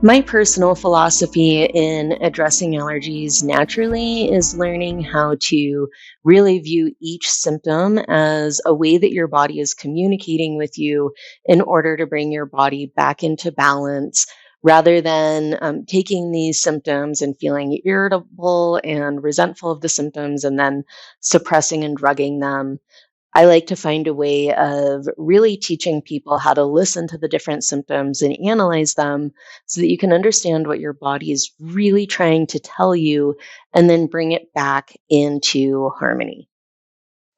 My personal philosophy in addressing allergies naturally is learning how to really view each symptom as a way that your body is communicating with you in order to bring your body back into balance rather than taking these symptoms and feeling irritable and resentful of the symptoms and then suppressing and drugging them. I like to find a way of really teaching people how to listen to the different symptoms and analyze them so that you can understand what your body is really trying to tell you and then bring it back into harmony.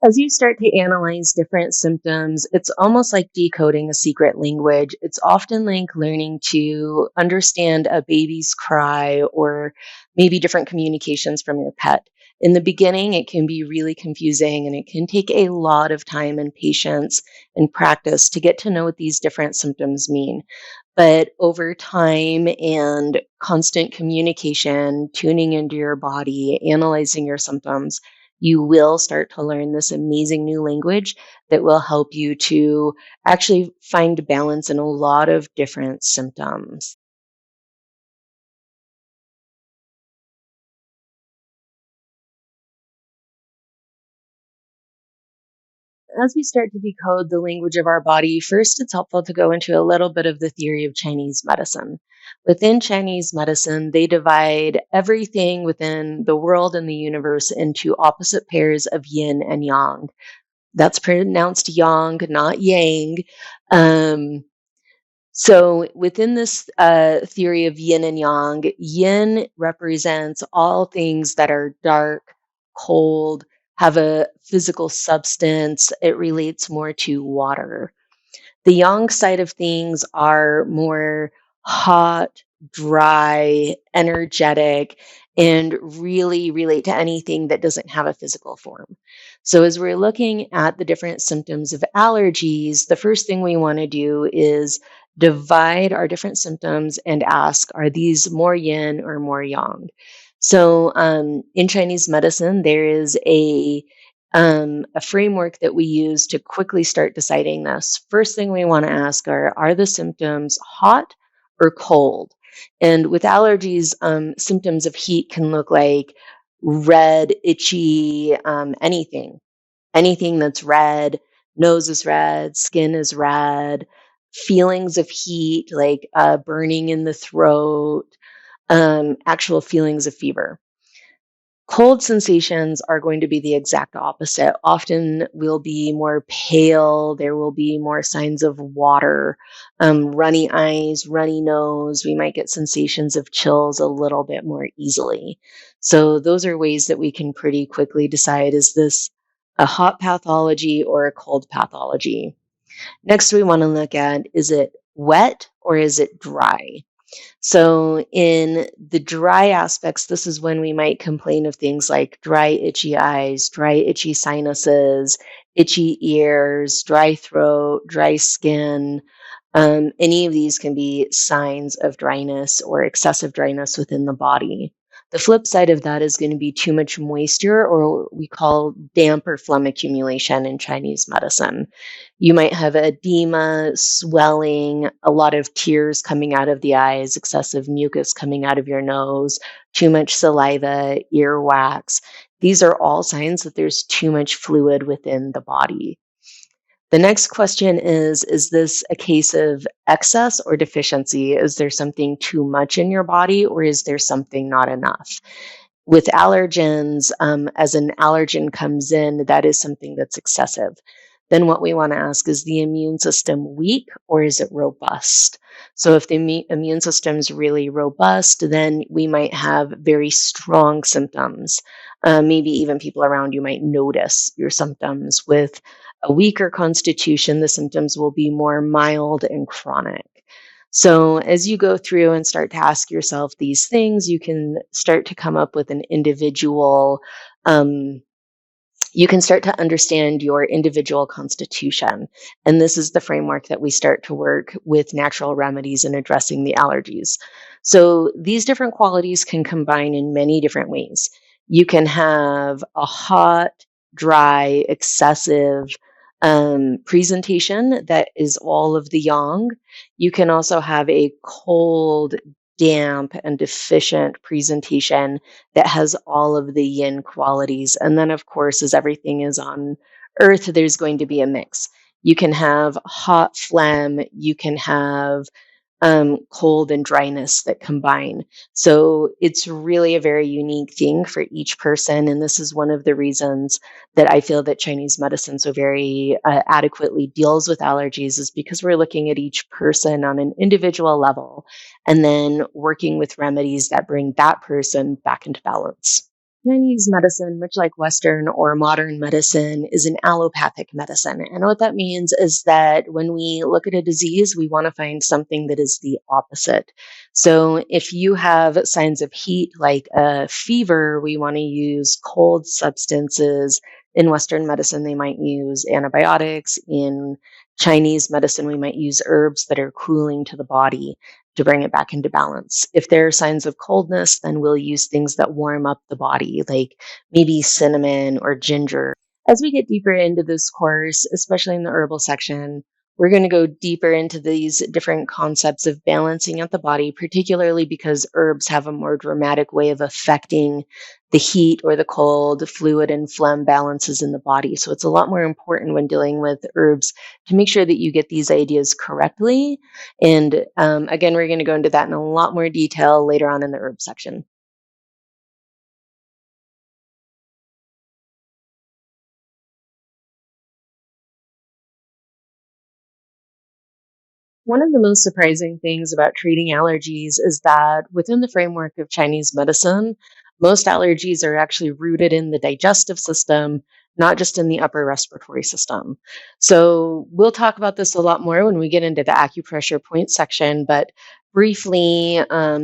As you start to analyze different symptoms, it's almost like decoding a secret language. It's often like learning to understand a baby's cry or maybe different communications from your pet. In the beginning, it can be really confusing and it can take a lot of time and patience and practice to get to know what these different symptoms mean. But over time and constant communication, tuning into your body, analyzing your symptoms, you will start to learn this amazing new language that will help you to actually find balance in a lot of different symptoms. As we start to decode the language of our body, first it's helpful to go into a little bit of the theory of Chinese medicine. Within Chinese medicine, they divide everything within the world and the universe into opposite pairs of yin and yang. That's pronounced yang, not yang. Um, So, within this theory of yin and yang, yin represents all things that are dark, cold, have a physical substance. It relates more to water. The yang side of things are more hot, dry, energetic, and really relate to anything that doesn't have a physical form. So, as we're looking at the different symptoms of allergies, the first thing we want to do is divide our different symptoms and ask, are these more yin or more yang? So, in Chinese medicine, there is a framework that we use to quickly start deciding this. First thing we want to ask are the symptoms hot or cold? And with allergies, symptoms of heat can look like red, itchy, anything that's red, nose is red, skin is red, feelings of heat like burning in the throat, actual feelings of fever. Cold sensations are going to be the exact opposite. Often we'll be more pale. There will be more signs of water, runny eyes, runny nose. We might get sensations of chills a little bit more easily. So, those are ways that we can pretty quickly decide, is this a hot pathology or a cold pathology? Next, we want to look at, is it wet or is it dry? So, in the dry aspects, this is when we might complain of things like dry, itchy eyes, dry, itchy sinuses, itchy ears, dry throat, dry skin. Any of these can be signs of dryness or excessive dryness within the body. The flip side of that is going to be too much moisture, or what we call damp or phlegm accumulation in Chinese medicine. You might have edema, swelling, a lot of tears coming out of the eyes, excessive mucus coming out of your nose, too much saliva, earwax. These are all signs that there's too much fluid within the body. The next question is this a case of excess or deficiency? Is there something too much in your body or is there something not enough? With allergens, as an allergen comes in, that is something that's excessive. Then what we want to ask, is the immune system weak or is it robust? So if the immune system is really robust, then we might have very strong symptoms. Maybe even people around you might notice your symptoms. With a weaker constitution, the symptoms will be more mild and chronic. So, as you go through and start to ask yourself these things, you can start to come up with an individual, um, you can start to understand your individual constitution. And this is the framework that we start to work with natural remedies in addressing the allergies. So, these different qualities can combine in many different ways. You can have a hot, dry, excessive presentation that is all of the yang. You can also have a cold, damp and deficient presentation that has all of the yin qualities. And then, of course, as everything is on earth, there's going to be a mix. You can have hot phlegm, you can have cold and dryness that combine. So it's really a very unique thing for each person. And this is one of the reasons that I feel that Chinese medicine so very adequately deals with allergies, is because we're looking at each person on an individual level and then working with remedies that bring that person back into balance. Chinese medicine, much like Western or modern medicine, is an allopathic medicine. And what that means is that when we look at a disease, we want to find something that is the opposite. So if you have signs of heat, like a fever, we want to use cold substances. In Western medicine, they might use antibiotics. In Chinese medicine, we might use herbs that are cooling to the body to bring it back into balance. If there are signs of coldness, then we'll use things that warm up the body, like maybe cinnamon or ginger. As we get deeper into this course, especially in the herbal section, we're going to go deeper into these different concepts of balancing out the body, particularly because herbs have a more dramatic way of affecting the heat or the cold, fluid and phlegm balances in the body. So it's a lot more important when dealing with herbs to make sure that you get these ideas correctly. And again, we're going to go into that in a lot more detail later on in the herb section. One of the most surprising things about treating allergies is that within the framework of Chinese medicine, most allergies are actually rooted in the digestive system, not just in the upper respiratory system. So we'll talk about this a lot more when we get into the acupressure point section, but briefly,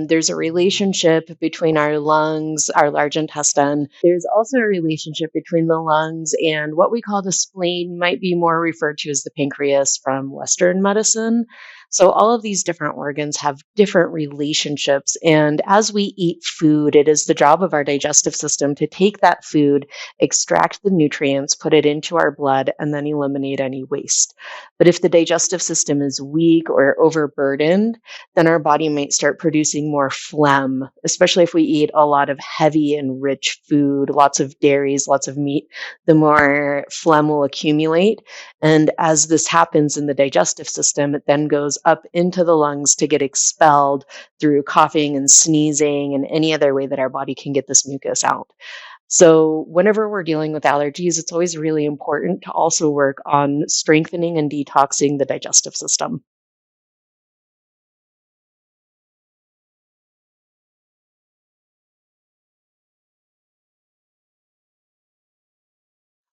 there's a relationship between our lungs, our large intestine. There's also a relationship between the lungs and what we call the spleen, might be more referred to as the pancreas from Western medicine. So all of these different organs have different relationships. And as we eat food, it is the job of our digestive system to take that food, extract the nutrients, put it into our blood, and then eliminate any waste. But if the digestive system is weak or overburdened, then our body might start producing more phlegm, especially if we eat a lot of heavy and rich food, lots of dairies, lots of meat. The more phlegm will accumulate. And as this happens in the digestive system, it then goes up into the lungs to get expelled through coughing and sneezing and any other way that our body can get this mucus out. So, whenever we're dealing with allergies, it's always really important to also work on strengthening and detoxing the digestive system.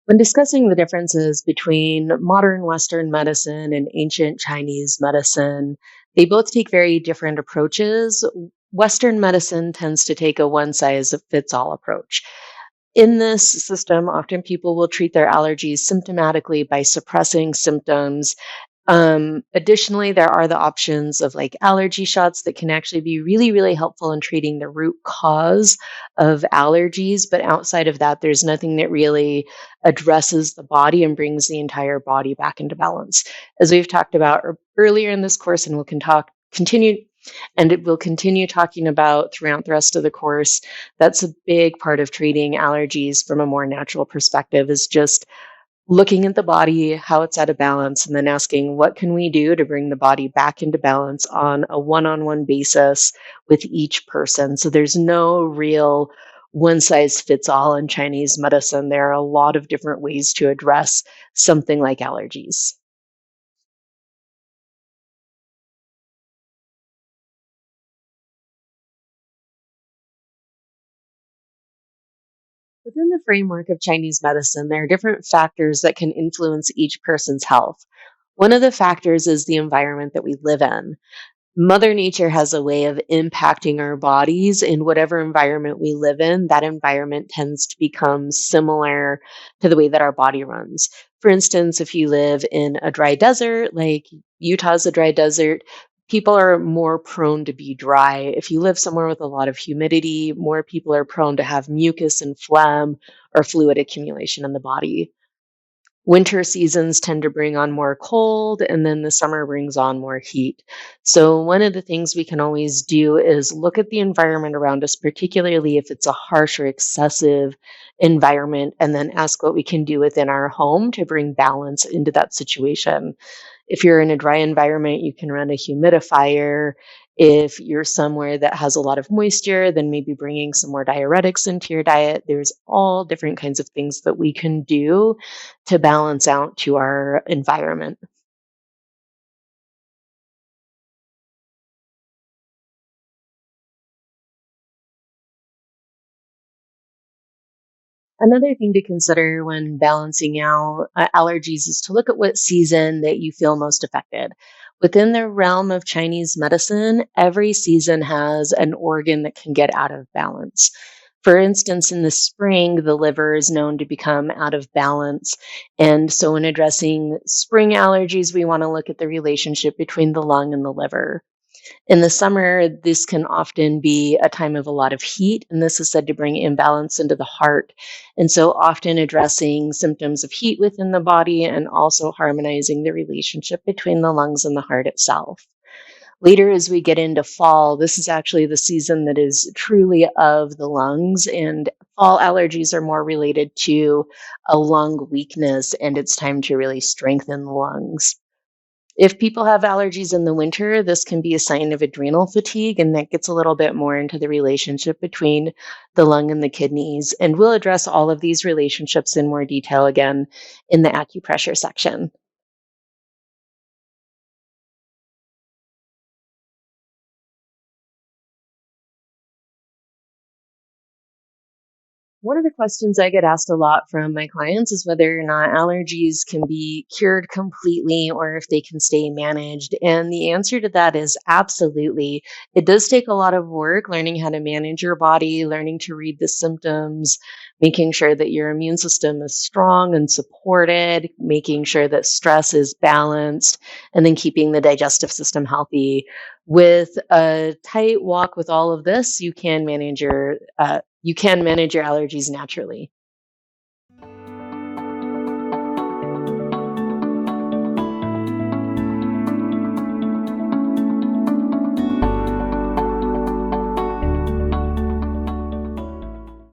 When discussing the differences between modern Western medicine and ancient Chinese medicine, they both take very different approaches. Western medicine tends to take a one size fits all approach. In this system, often people will treat their allergies symptomatically by suppressing symptoms. Additionally, there are the options of like allergy shots that can actually be really, really helpful in treating the root cause of allergies. But outside of that, there's nothing that really addresses the body and brings the entire body back into balance. As we've talked about earlier in this course, and we'll continue and it will continue talking about throughout the rest of the course, that's a big part of treating allergies from a more natural perspective, is just looking at the body, how it's out of balance, and then asking what can we do to bring the body back into balance on a one-on-one basis with each person. So there's no real one size fits all in Chinese medicine. There are a lot of different ways to address something like allergies. Within the framework of Chinese medicine, there are different factors that can influence each person's health. One of the factors is the environment that we live in. Mother Nature has a way of impacting our bodies in whatever environment we live in. That environment tends to become similar to the way that our body runs. For instance, if you live in a dry desert, like Utah's a dry desert, people are more prone to be dry. If you live somewhere with a lot of humidity, more people are prone to have mucus and phlegm or fluid accumulation in the body. Winter seasons tend to bring on more cold, and then the summer brings on more heat. So, one of the things we can always do is look at the environment around us, particularly if it's a harsh or excessive environment, and then ask what we can do within our home to bring balance into that situation. If you're in a dry environment, you can run a humidifier. If you're somewhere that has a lot of moisture, then maybe bringing some more diuretics into your diet. There's all different kinds of things that we can do to balance out to our environment. Another thing to consider when balancing out allergies is to look at what season that you feel most affected. Within the realm of Chinese medicine, every season has an organ that can get out of balance. For instance, in the spring, the liver is known to become out of balance. And so, in addressing spring allergies, we want to look at the relationship between the lung and the liver. In the summer, this can often be a time of a lot of heat, and this is said to bring imbalance into the heart. And so, often addressing symptoms of heat within the body and also harmonizing the relationship between the lungs and the heart itself. Later, as we get into fall, this is actually the season that is truly of the lungs, and fall allergies are more related to a lung weakness, and it's time to really strengthen the lungs. If people have allergies in the winter, this can be a sign of adrenal fatigue, and that gets a little bit more into the relationship between the lung and the kidneys. And we'll address all of these relationships in more detail again in the acupressure section. One of the questions I get asked a lot from my clients is whether or not allergies can be cured completely or if they can stay managed. And the answer to that is absolutely. It does take a lot of work learning how to manage your body, learning to read the symptoms, making sure that your immune system is strong and supported, making sure that stress is balanced, and then keeping the digestive system healthy. With a tight walk with all of this, you can manage your allergies naturally.